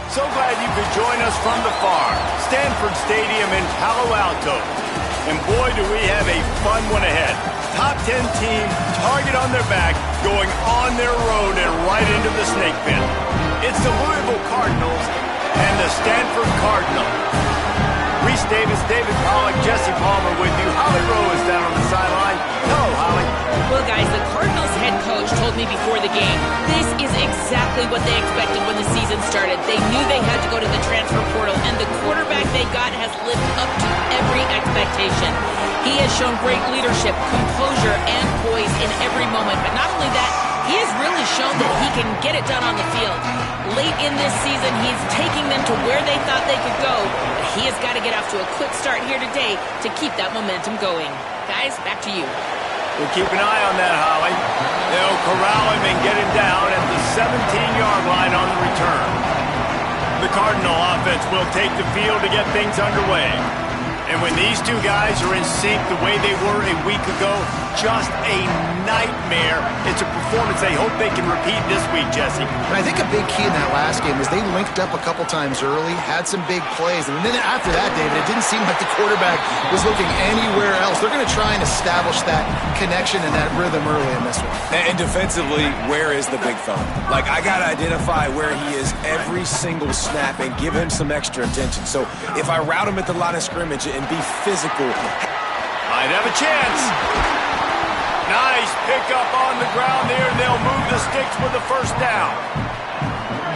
So glad you could join us from the farm, Stanford Stadium in Palo Alto. And boy, do we have a fun one ahead. Top 10 team, target on their back, going on their road and right into the snake pit. It's the Louisville Cardinals and the Stanford Cardinals. Reese Davis, David Pollack, Jesse Palmer with you. Holly Rowe is down on the sideline. Hello, Holly. Well, guys, the Cardinals head coach told me before the game, this is exactly what they expected when the season started. They knew they had to go to the transfer portal, and the quarterback they got has lived up to every expectation. He has shown great leadership, composure, and poise in every moment. But not only that, he has really shown that he can get it done on the field. Late in this season, he's taking them to where they thought they could go. But he has got to get off to a quick start here today to keep that momentum going. Guys, back to you. We'll keep an eye on that, Holly. They'll corral him and get him down at the 17-yard line on the return. The Cardinal offense will take the field to get things underway. And when these two guys are in sync the way they were a week ago, just a nightmare. It's a performance they hope they can repeat this week, Jesse. And I think a big key in that last game is they linked up a couple times early, had some big plays, and then after that, David, it didn't seem like the quarterback was looking anywhere else. They're going to try and establish that connection and that rhythm early in this one. And defensively, where is the big fella? Like, I got to identify where he is every single snap and give him some extra attention. So if I route him at the line of scrimmage and be physical, might have a chance. Nice pickup on the ground there, and they'll move the sticks with the first down.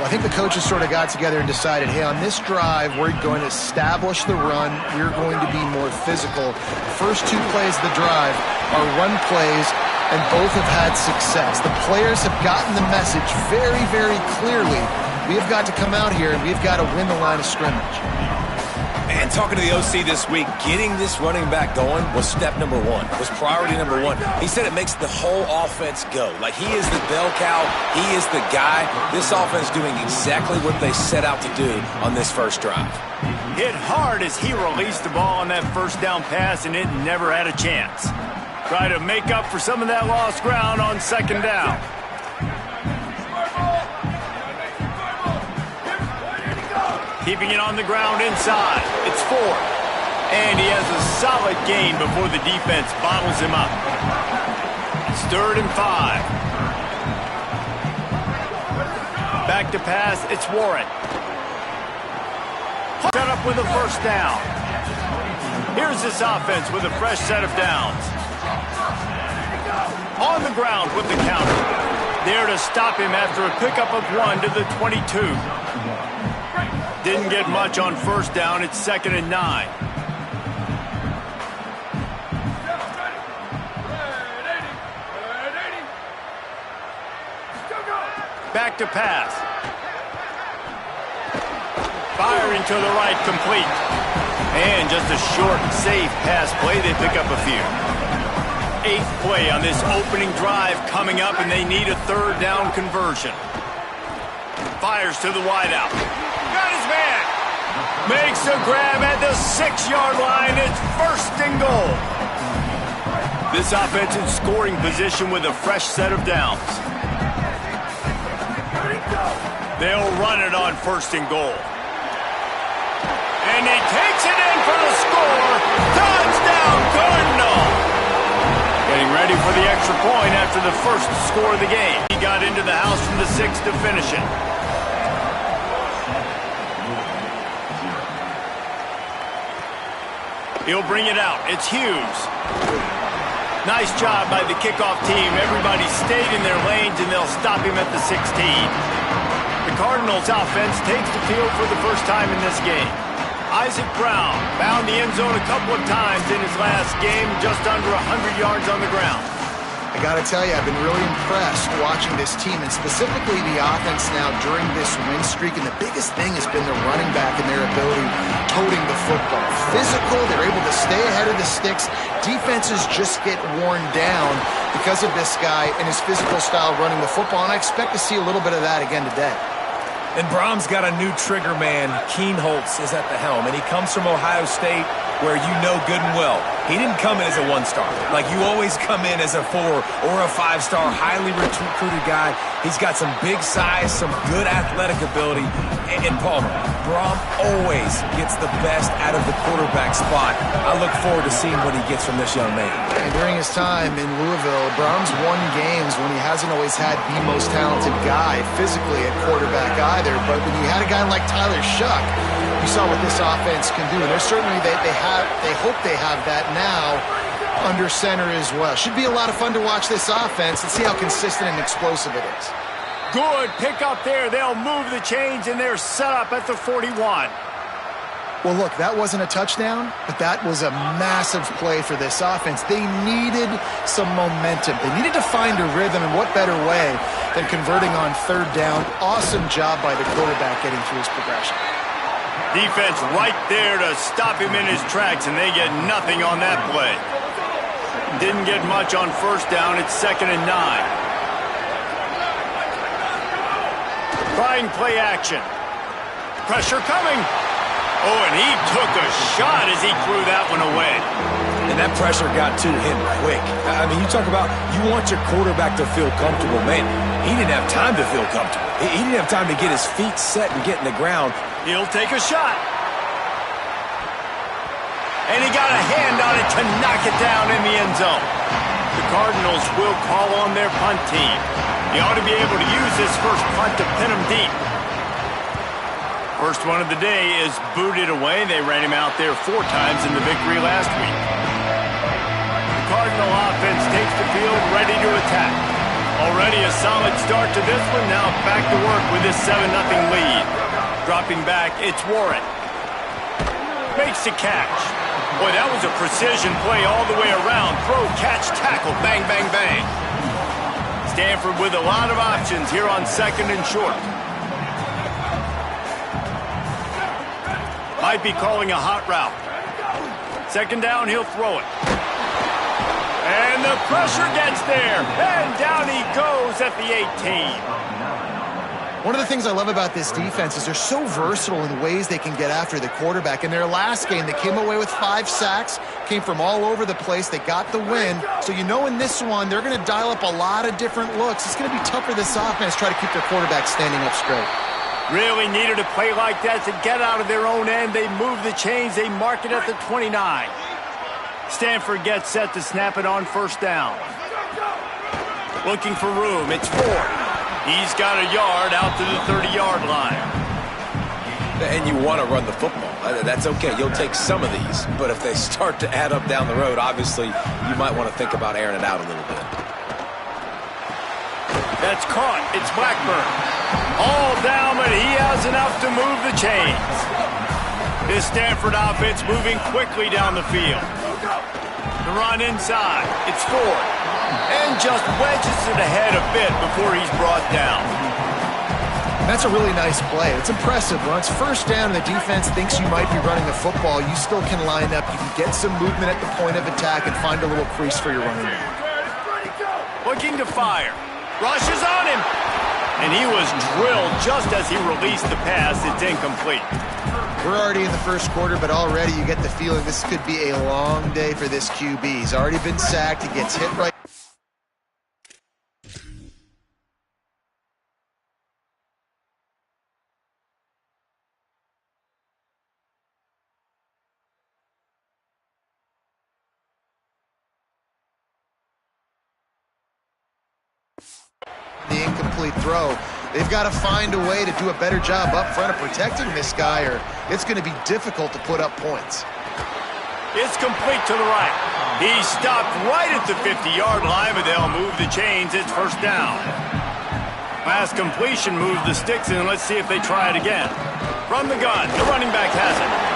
Well, I think the coaches sort of got together and decided, hey, on this drive, we're going to establish the run. We're going to be more physical. First two plays of the drive are run plays, and both have had success. The players have gotten the message very, very clearly. We've got to come out here, and we've got to win the line of scrimmage. And talking to the OC this week, getting this running back going was step number one, was priority number one. He said it makes the whole offense go. Like, he is the bell cow. He is the guy. This offense doing exactly what they set out to do on this first drive. Hit hard as he released the ball on that first down pass, and it never had a chance. Try to make up for some of that lost ground on second down. Keeping it on the ground inside. It's fourth. And he has a solid gain before the defense bottles him up. It's 3rd and 5. Back to pass. It's Warren. Set up with a first down. Here's this offense with a fresh set of downs. On the ground with the counter. There to stop him after a pickup of 1 to the 22. Didn't get much on first down. It's 2nd and 9. Back to pass. Firing to the right, complete. And just a short, safe pass play. They pick up a few. 8th play on this opening drive coming up, and they need a 3rd down conversion. Fires to the wideout. Got his man. Makes a grab at the 6-yard line. It's 1st and goal. This offense in scoring position with a fresh set of downs. They'll run it on 1st and goal. And he takes it in for the score. Touchdown, Cardinal. Getting ready for the extra point after the first score of the game. He got into the house from the 6 to finish it. He'll bring it out. It's Hughes. Nice job by the kickoff team. Everybody stayed in their lanes, and they'll stop him at the 16. The Cardinals offense takes the field for the first time in this game. Isaac Brown found the end zone a couple of times in his last game, just under 100 yards on the ground. I got to tell you, I've been really impressed watching this team, and specifically the offense now during this win streak. And the biggest thing has been the running back and their ability toting the football. Physical, they're able to stay ahead of the sticks. Defenses just get worn down because of this guy and his physical style running the football, and I expect to see a little bit of that again today. And Brom's got a new trigger man. Keenholz is at the helm, and he comes from Ohio State, where you know good and well he didn't come in as a one-star. Like, you always come in as a 4 or a 5-star, highly recruited guy. He's got some big size, some good athletic ability. And Palmer, Brom always gets the best out of the quarterback spot. I look forward to seeing what he gets from this young man. And during his time in Louisville, Brom's won games when he hasn't always had the most talented guy physically at quarterback either. But when you had a guy like Tyler Shuck, you saw what this offense can do. And they're certainly, they hope they have that now under center as well. Should be a lot of fun to watch this offense and see how consistent and explosive it is. Good pick up there. They'll move the chains, and they're set up at the 41. Well, look, that wasn't a touchdown, but that was a massive play for this offense. They needed some momentum. They needed to find a rhythm, and what better way than converting on third down. Awesome job by the quarterback getting through his progression. Defense right there to stop him in his tracks, and they get nothing on that play. Didn't get much on first down. It's 2nd and 9. Trying play action. Pressure coming. Oh, and he took a shot as he threw that one away. And that pressure got to him quick. I mean, you talk about you want your quarterback to feel comfortable. Man, he didn't have time to feel comfortable. He didn't have time to get his feet set and get in the ground. He'll take a shot. And he got a hand on it to knock it down in the end zone. The Cardinals will call on their punt team. He ought to be able to use this first punt to pin him deep. First one of the day is booted away. They ran him out there 4 times in the victory last week. The Cardinal offense takes the field, ready to attack. Already a solid start to this one. Now back to work with this 7-0 lead. Dropping back, it's Warren. Makes the catch. Boy, that was a precision play all the way around. Throw, catch, tackle, bang, bang, bang. Stanford with a lot of options here on 2nd and short. Might be calling a hot route. 2nd down, he'll throw it. And the pressure gets there. And down he goes at the 18. One of the things I love about this defense is they're so versatile in ways they can get after the quarterback. In their last game, they came away with 5 sacks, came from all over the place. They got the win. So you know in this one, they're going to dial up a lot of different looks. It's going to be tough for this offense to try to keep their quarterback standing up straight. Really needed a play like that to get out of their own end. They move the chains. They mark it at the 29. Stanford gets set to snap it on first down. Looking for room. It's Ford. He's got a yard out to the 30-yard line. And you want to run the football. That's okay. You'll take some of these. But if they start to add up down the road, obviously you might want to think about airing it out a little bit. That's caught. It's Blackburn. All down, but he has enough to move the chains. This Stanford offense moving quickly down the field. The run inside. It's Ford. And just wedges it ahead a bit before he's brought down. That's a really nice play. It's impressive. Once first down and the defense thinks you might be running the football, you still can line up. You can get some movement at the point of attack and find a little crease for your running back. Looking to fire. Rushes on him. And he was drilled just as he released the pass. It's incomplete. We're already in the first quarter, but already you get the feeling this could be a long day for this QB. He's already been sacked. He gets hit right. The incomplete throw. They've got to find a way to do a better job up front of protecting this guy, or it's going to be difficult to put up points. It's complete to the right. He stopped right at the 50-yard line, but they'll move the chains. It's first down. Last completion moves the sticks in. Let's see if they try it again. From the gun, the running back has it.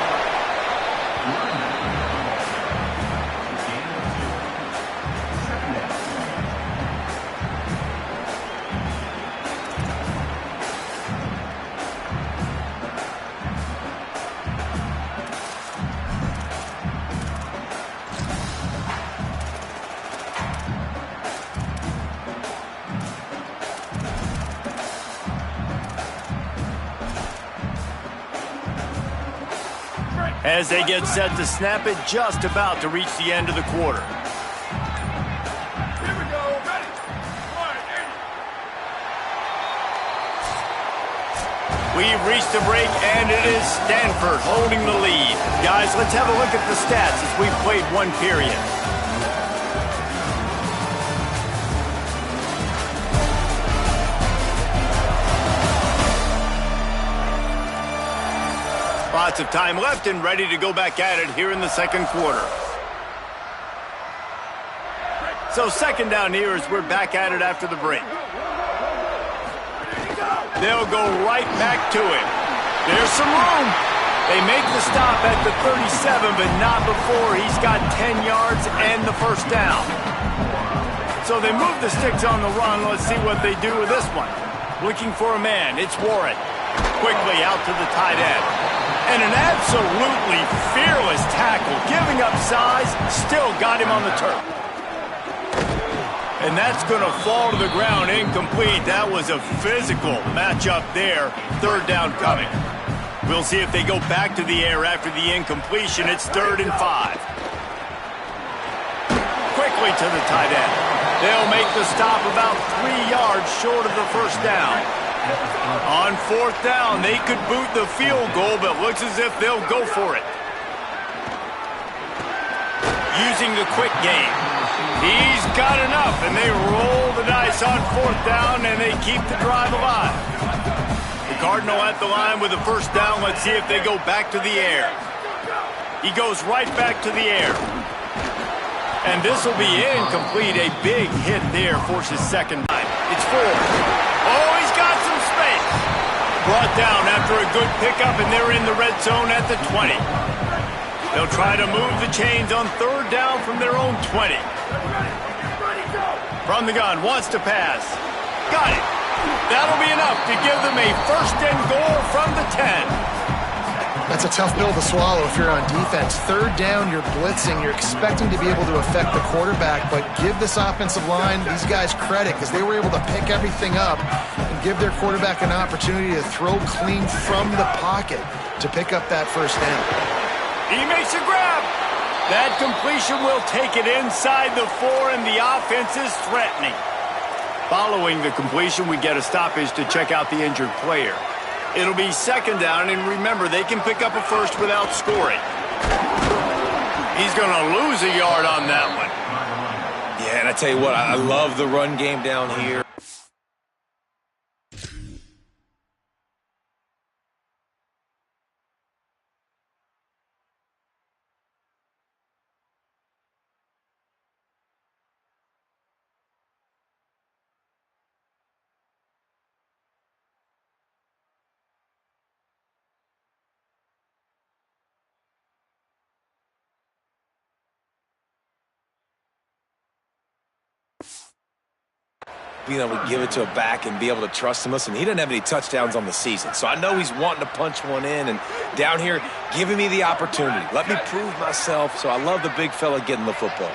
as they get set to snap it, just about to reach the end of the quarter. We've reached the break, and it is Stanford holding the lead. Guys, let's have a look at the stats as we've played one period. Lots of time left and ready to go back at it here in the second quarter. So second down here as we're back at it after the break. They'll go right back to it. There's some room. They make the stop at the 37, but not before he's got 10 yards and the first down. So they move the sticks on the run. Let's see what they do with this one. Looking for a man. It's Warren. Quickly out to the tight end. And an absolutely fearless tackle. Giving up size, still got him on the turf. And that's going to fall to the ground incomplete. That was a physical matchup there. Third down coming. We'll see if they go back to the air after the incompletion. It's 3rd and 5. Quickly to the tight end. They'll make the stop about 3 yards short of the first down. On 4th down, they could boot the field goal, but looks as if they'll go for it. Using the quick game. He's got enough, and they roll the dice on 4th down, and they keep the drive alive. The Cardinal at the line with the first down. Let's see if they go back to the air. He goes right back to the air. And this will be incomplete. A big hit there forces second time. It's 4. Oh, he's got some space. Brought down after a good pickup, and they're in the red zone at the 20. They'll try to move the chains on 3rd down from their own 20. From the gun, wants to pass. Got it. That'll be enough to give them a 1st and goal from the 10. That's a tough pill to swallow if you're on defense. 3rd down, you're blitzing. You're expecting to be able to affect the quarterback, but give this offensive line, these guys, credit because they were able to pick everything up and give their quarterback an opportunity to throw clean from the pocket to pick up that 1st down. He makes a grab. That completion will take it inside the 4, and the offense is threatening. Following the completion, we get a stoppage to check out the injured player. It'll be 2nd down, and remember, they can pick up a first without scoring. He's going to lose a yard on that one. Yeah, and I tell you what, I love the run game down here. Being able to give it to a back and be able to trust him. Listen, he doesn't have any touchdowns on the season, so I know he's wanting to punch one in, and down here, giving me the opportunity. Let me prove myself, so I love the big fella getting the football.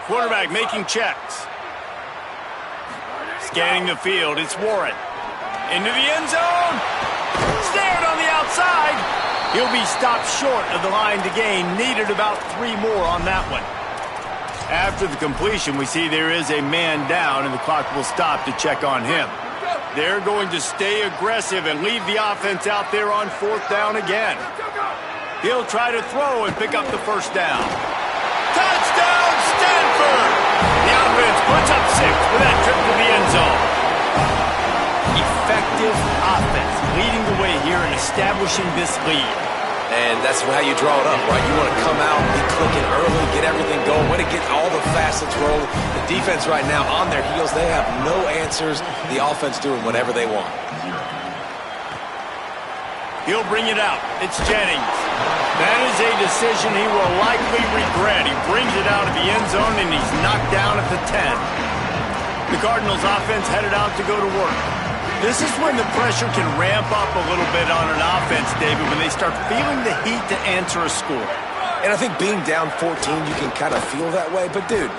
Quarterback making checks. Scanning the field, it's Warren. Into the end zone. Snared on the outside. He'll be stopped short of the line to gain. Needed about 3 more on that one. After the completion, we see there is a man down, and the clock will stop to check on him. They're going to stay aggressive and leave the offense out there on 4th down again. He'll try to throw and pick up the 1st down. Touchdown, Stanford! The offense puts up 6 with that trip to the end zone. Effective offense leading the way here and establishing this lead. And that's how you draw it up, right? You want to come out, be clicking early, get everything going, way to get all the facets rolling. The defense right now on their heels, they have no answers. The offense doing whatever they want. He'll bring it out. It's Jennings. That is a decision he will likely regret. He brings it out of the end zone, and he's knocked down at the 10. The Cardinals offense headed out to go to work. This is when the pressure can ramp up a little bit on an offense, David, when they start feeling the heat to answer a score. And I think being down 14, you can kind of feel that way. But, dude,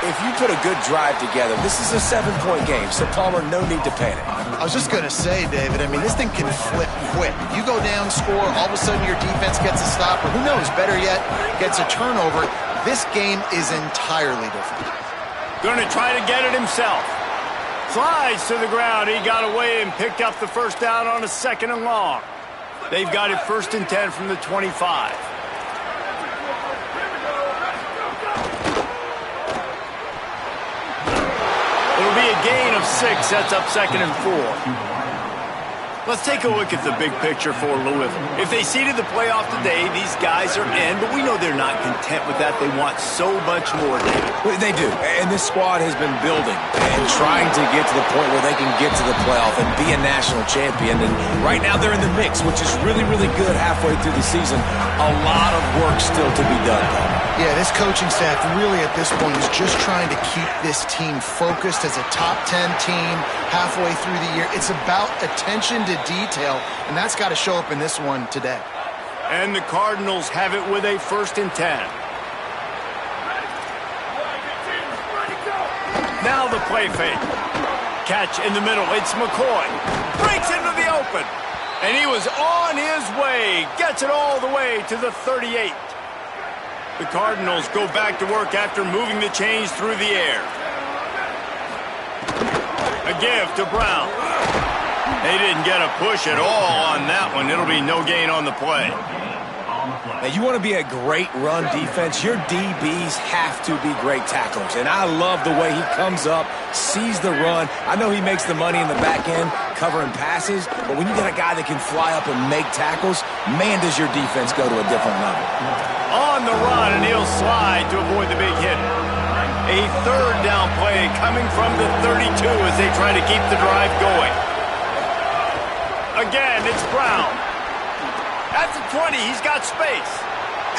if you put a good drive together, this is a 7-point game, so Palmer, no need to panic. I was just going to say, David, I mean, this thing can flip quick. You go down, score, all of a sudden your defense gets a stop, or who knows, better yet, gets a turnover. This game is entirely different. Going to try to get it himself. Slides to the ground. He got away and picked up the first down on a 2nd and long. They've got it 1st and 10 from the 25. It'll be a gain of 6. Sets up 2nd and 4. Let's take a look at the big picture for Louisville. If they seeded the playoff today, these guys are in, but we know they're not content with that. They want so much more, David. They do, and this squad has been building and trying to get to the point where they can get to the playoff and be a national champion. And right now they're in the mix, which is really, really good halfway through the season. A lot of work still to be done, though. Yeah, this coaching staff really at this point is just trying to keep this team focused as a top 10 team halfway through the year. It's about attention to detail, and that's got to show up in this one today. And the Cardinals have it with a 1st and 10. Now the play fake. Catch in the middle. It's McCoy. Breaks into the open. And he was on his way. Gets it all the way to the 38. The Cardinals go back to work after moving the chains through the air. A give to Brown. They didn't get a push at all on that one. It'll be no gain on the play. Now, you want to be a great run defense, your DBs have to be great tacklers. And I love the way he comes up, sees the run. I know he makes the money in the back end covering passes, but when you got a guy that can fly up and make tackles, man, does your defense go to a different level. On the run, and he'll slide to avoid the big hit. A 3rd down play coming from the 32 as they try to keep the drive going. Again, it's Brown. At the 20, he's got space.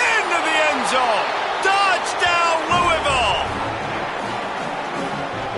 Into the end zone. Touchdown, Louisville!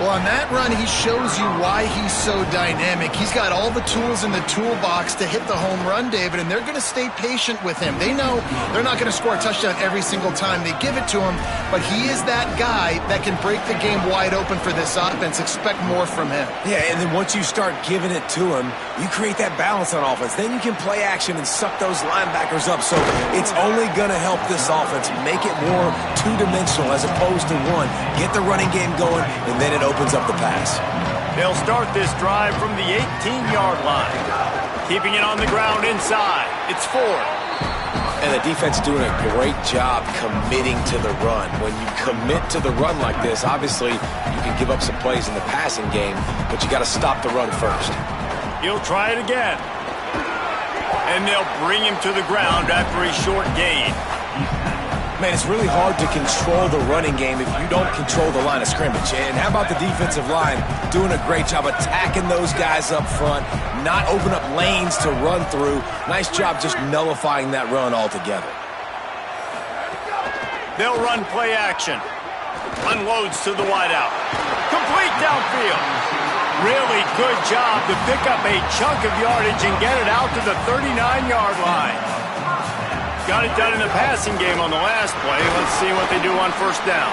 Well, on that run, he shows you why he's so dynamic. He's got all the tools in the toolbox to hit the home run, David, and they're going to stay patient with him. They know they're not going to score a touchdown every single time they give it to him, but he is that guy that can break the game wide open for this offense. Expect more from him. Yeah, and then once you start giving it to him, you create that balance on offense. Then you can play action and suck those linebackers up. So it's only going to help this offense make it more two-dimensional as opposed to one. Get the running game going, and then it opens up the pass. They'll start this drive from the 18-yard line. Keeping it on the ground inside. It's 4. And the defense doing a great job committing to the run. When you commit to the run like this, obviously you can give up some plays in the passing game, but you got to stop the run first. He'll try it again. And they'll bring him to the ground after a short gain. Man, it's really hard to control the running game if you don't control the line of scrimmage. And how about the defensive line doing a great job attacking those guys up front, not open up lanes to run through. Nice job just nullifying that run altogether. They'll run play action. Unloads to the wideout. Complete downfield. Really good job to pick up a chunk of yardage and get it out to the 39-yard line. Got it done in the passing game on the last play. Let's see what they do on 1st down.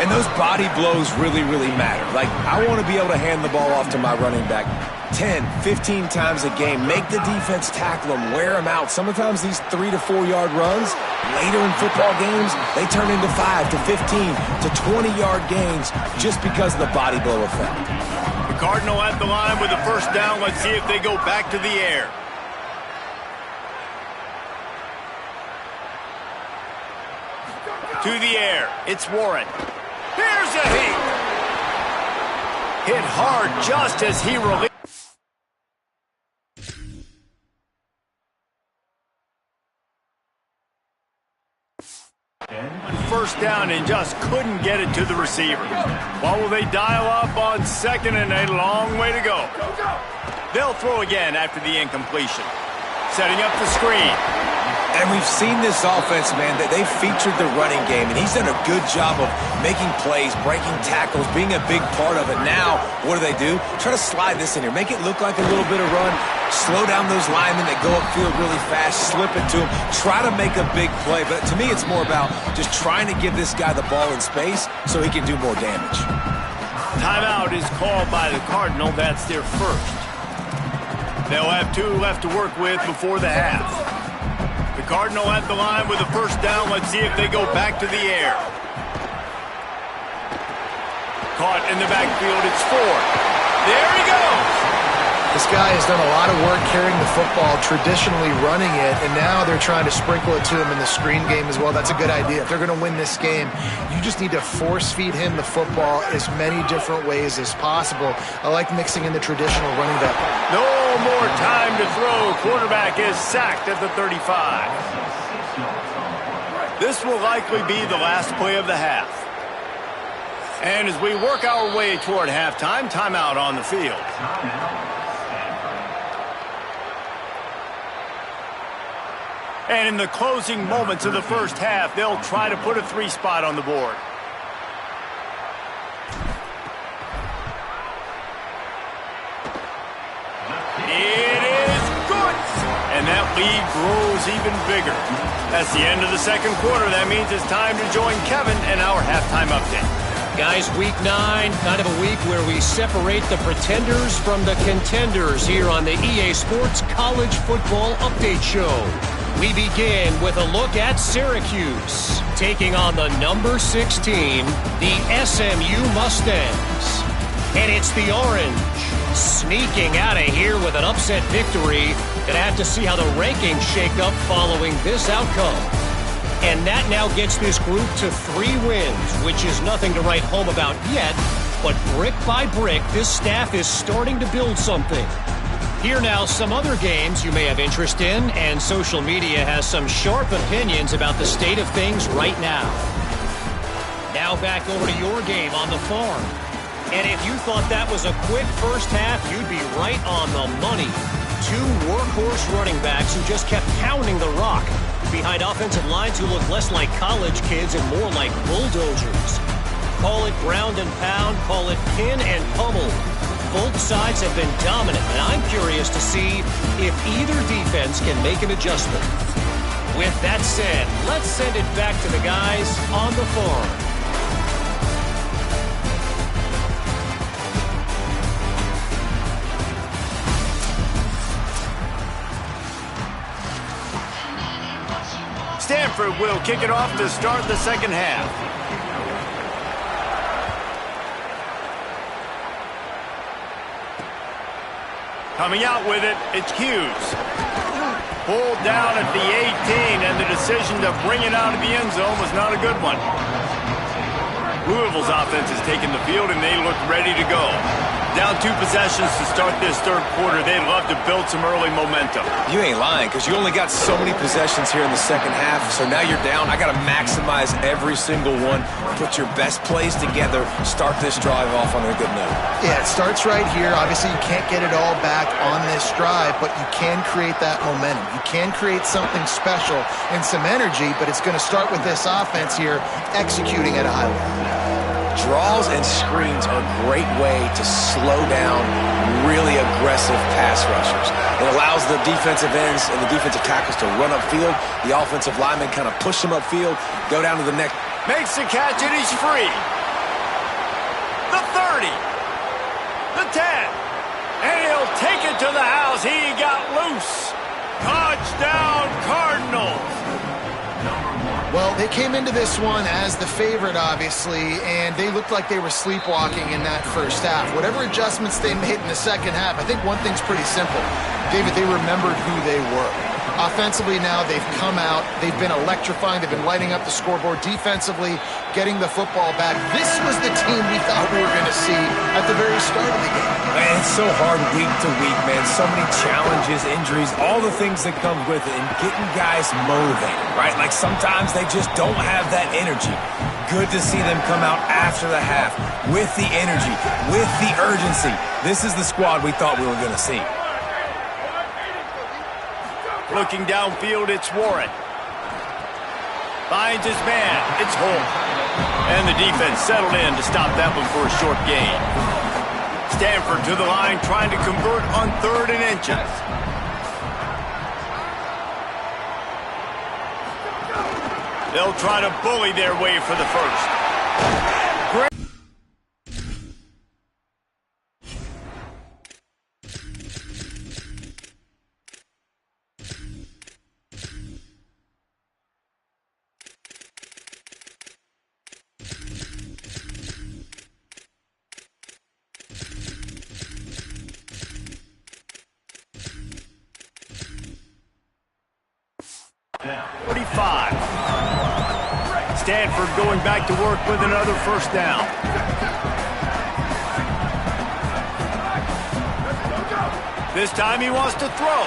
And those body blows really, really matter. Like, I want to be able to hand the ball off to my running back 10, 15 times a game. Make the defense tackle them, wear them out. Sometimes these 3 to 4 yard runs, later in football games, they turn into 5 to 15 to 20-yard gains just because of the body blow effect. The Cardinal at the line with the 1st down. Let's see if they go back to the air. To the air, it's Warren. Here's a heat. Hit hard just as he released. 1st down and just couldn't get it to the receiver. What will they dial up on 2nd and a long way to go? They'll throw again after the incompletion. Setting up the screen. And And we've seen this offense, man, that they've featured the running game, and he's done a good job of making plays, breaking tackles, being a big part of it. Now, what do? Try to slide this in here. Make it look like a little bit of run. Slow down those linemen that go upfield really fast. Slip it to him. Try to make a big play. But to me, it's more about just trying to give this guy the ball in space so he can do more damage. Timeout is called by the Cardinal. That's their first. They'll have 2 left to work with before the half. The Cardinal at the line with a first down. Let's see if they go back to the air. Caught in the backfield. It's Ford. There he goes. This guy has done a lot of work carrying the football, traditionally running it, and now they're trying to sprinkle it to him in the screen game as well. That's a good idea. If they're going to win this game, you just need to force-feed him the football as many different ways as possible. I like mixing in the traditional running back. No more time to throw. Quarterback is sacked at the 35. This will likely be the last play of the half. And as we work our way toward halftime, timeout on the field. And in the closing moments of the first half, they'll try to put a 3 spot on the board. It is good. And that lead grows even bigger. That's the end of the second quarter. That means it's time to join Kevin in our halftime update. Guys, week 9, kind of a week where we separate the pretenders from the contenders here on the EA Sports College Football Update Show. We begin with a look at Syracuse, taking on the number 6 team, the SMU Mustangs. And it's the Orange, sneaking out of here with an upset victory. Gonna have to see how the rankings shake up following this outcome. And that now gets this group to 3 wins, which is nothing to write home about yet. But brick by brick, this staff is starting to build something. Here now, some other games you may have interest in, and social media has some sharp opinions about the state of things right now. Now back over to your game on the farm. And if you thought that was a quick first half, you'd be right on the money. 2 workhorse running backs who just kept pounding the rock behind offensive lines who look less like college kids and more like bulldozers. Call it ground and pound, call it pin and pummel. Both sides have been dominant, and I'm curious to see if either defense can make an adjustment. With that said, let's send it back to the guys on the farm. Stanford will kick it off to start the second half. Coming out with it, it's Hughes. Pulled down at the 18, and the decision to bring it out of the end zone was not a good one. Louisville's offense has taken the field, and they look ready to go. Down 2 possessions to start this third quarter. They'd love to build some early momentum. You ain't lying, because you only got so many possessions here in the second half, so now you're down. I got to maximize every single one, put your best plays together, start this drive off on a good note. Yeah, it starts right here. Obviously, you can't get it all back on this drive, but you can create that momentum. You can create something special and some energy, but it's going to start with this offense here executing at a high level. Draws and screens are a great way to slow down really aggressive pass rushers. It allows the defensive ends and the defensive tackles to run upfield. The offensive linemen kind of push them upfield, go down to the next. Makes the catch, and he's free. The 30. The 10. And he'll take it to the house. He got loose. Touchdown, Cardinals. Well, they came into this one as the favorite, obviously, and they looked like they were sleepwalking in that first half. Whatever adjustments they made in the second half, I think one thing's pretty simple. David, they remembered who they were. Offensively now, they've come out. They've been electrifying. They've been lighting up the scoreboard. Defensively, getting the football back. This was the team we thought we were going to see at the very start of the game. Man, it's so hard week to week, man. So many challenges, injuries, all the things that come with it, and getting guys motivated, right? Like sometimes they just don't have that energy. Good to see them come out after the half with the energy, with the urgency. This is the squad we thought we were going to see. Looking downfield, it's Warren. Finds his man. It's Holt. And the defense settled in to stop that one for a short gain. Stanford to the line, trying to convert on 3rd and inches. They'll try to bully their way for the first. Great. Stanford going back to work with another first down. This time he wants to throw.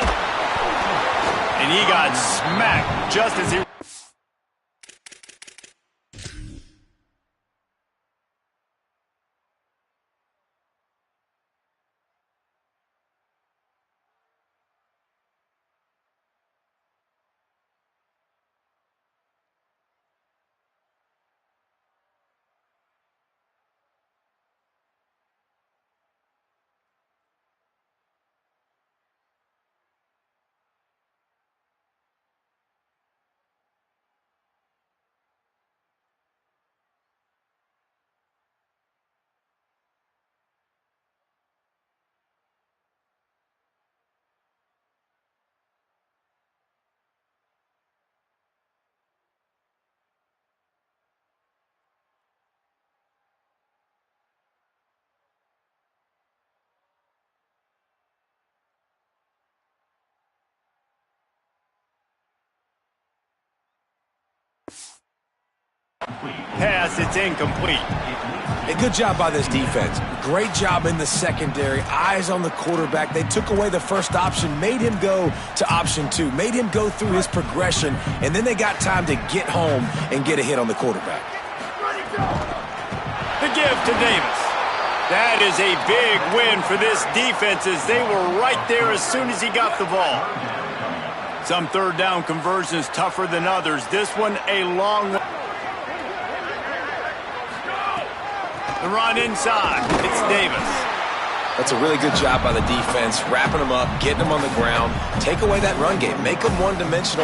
And he got smacked just as he... Pass, it's incomplete. A good job by this defense. Great job in the secondary. Eyes on the quarterback. They took away the first option, made him go to option 2, made him go through his progression, and then they got time to get home and get a hit on the quarterback. The give to Davis. That is a big win for this defense as they were right there as soon as he got the ball. Some 3rd down conversions tougher than others. This one a long one. The run inside. It's Davis. That's a really good job by the defense, wrapping them up, getting them on the ground, take away that run game, make them one-dimensional.